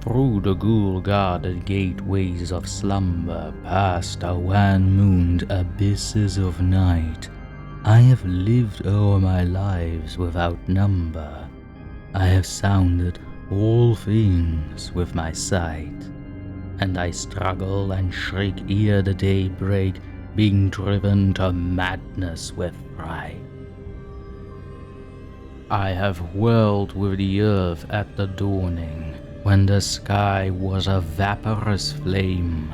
Through the ghoul-guarded gateways of slumber, past the wan-mooned abysses of night, I have lived o'er my lives without number. I have sounded all things with my sight, and I struggle and shriek ere the day break, being driven to madness with fright. I have whirled with the earth at the dawning, when the sky was a vaporous flame.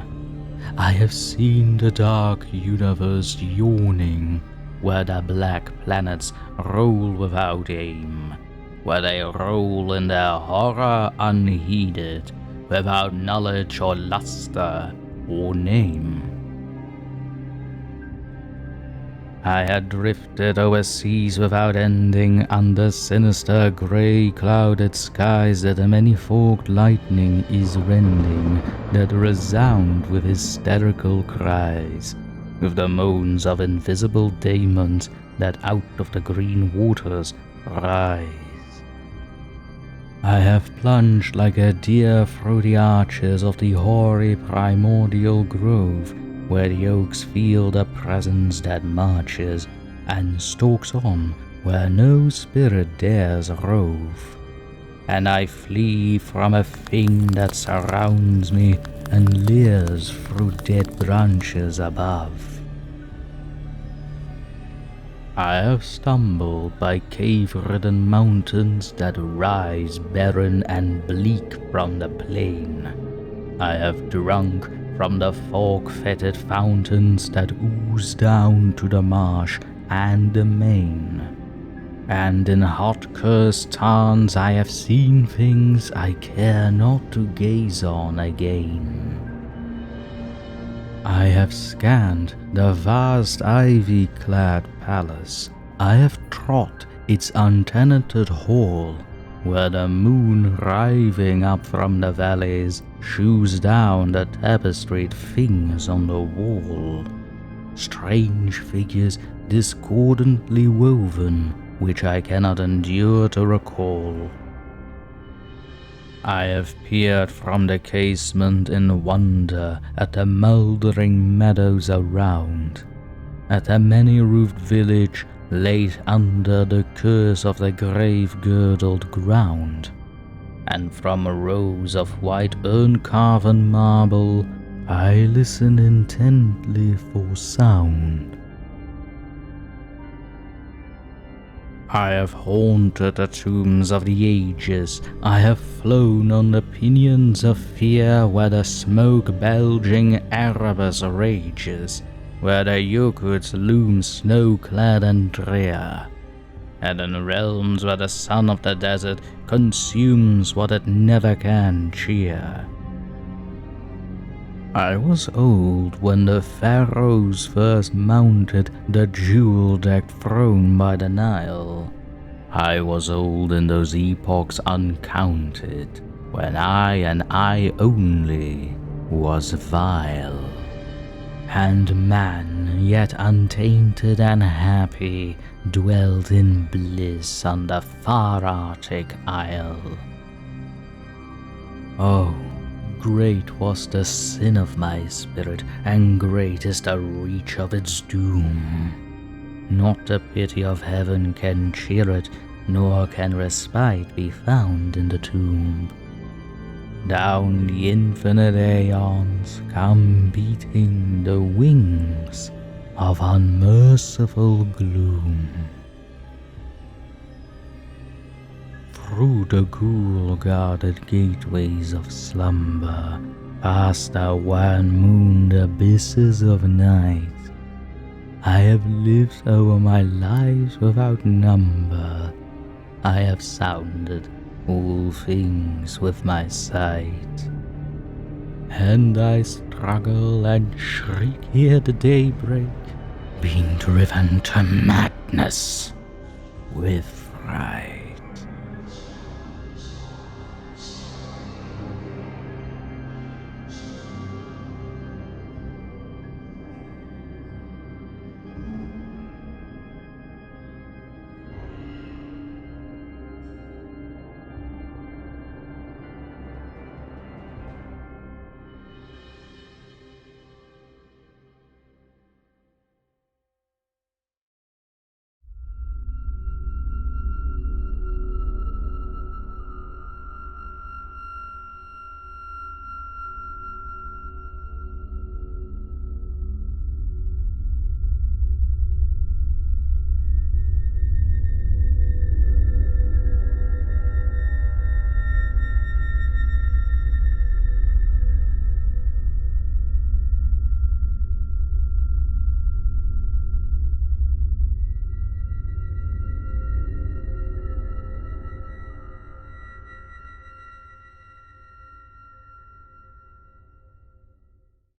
I have seen the dark universe yawning, where the black planets roll without aim, where they roll in their horror unheeded, without knowledge or luster or name. I had drifted over seas without ending, under sinister grey clouded skies that the many-forked lightning is rending, that resound with hysterical cries, with the moans of invisible demons that out of the green waters rise. I have plunged like a deer through the arches of the hoary primordial grove, where the oaks feel the presence that marches and stalks on where no spirit dares rove. And I flee from a thing that surrounds me and leers through dead branches above. I have stumbled by cave-ridden mountains that rise barren and bleak from the plain. I have drunk from the fork-fetid fountains that ooze down to the marsh and the main. And in hot cursed tarns I have seen things I care not to gaze on again. I have scanned the vast ivy-clad palace. I have trod its untenanted hall, where the moon writhing up from the valleys shoos down the tapestried things on the wall, strange figures discordantly woven, which I cannot endure to recall. I have peered from the casement in wonder at the mouldering meadows around, at the many-roofed village laid under the curse of the grave-girdled ground, and from rows of white urn-carven marble I listen intently for sound. I have haunted the tombs of the ages, I have flown on the pinions of fear where the smoke-belching Erebus rages, where the Yokuts loom snow-clad and drear, and in realms where the sun of the desert consumes what it never can cheer. I was old when the pharaohs first mounted the jewel-decked throne by the Nile. I was old in those epochs uncounted, when I and I only was vile. And man, yet untainted and happy, dwelt in bliss on the far Arctic isle. Oh, great was the sin of my spirit, and great is the reach of its doom. Not the pity of heaven can cheer it, nor can respite be found in the tomb. Down the infinite aeons come beating the wings of unmerciful gloom. Through the ghoul-guarded gateways of slumber, past the wan-mooned abysses of night, I have lived over my lives without number. I have sounded all things with my sight, and I struggle and shriek ere the day break, being driven to madness with fright.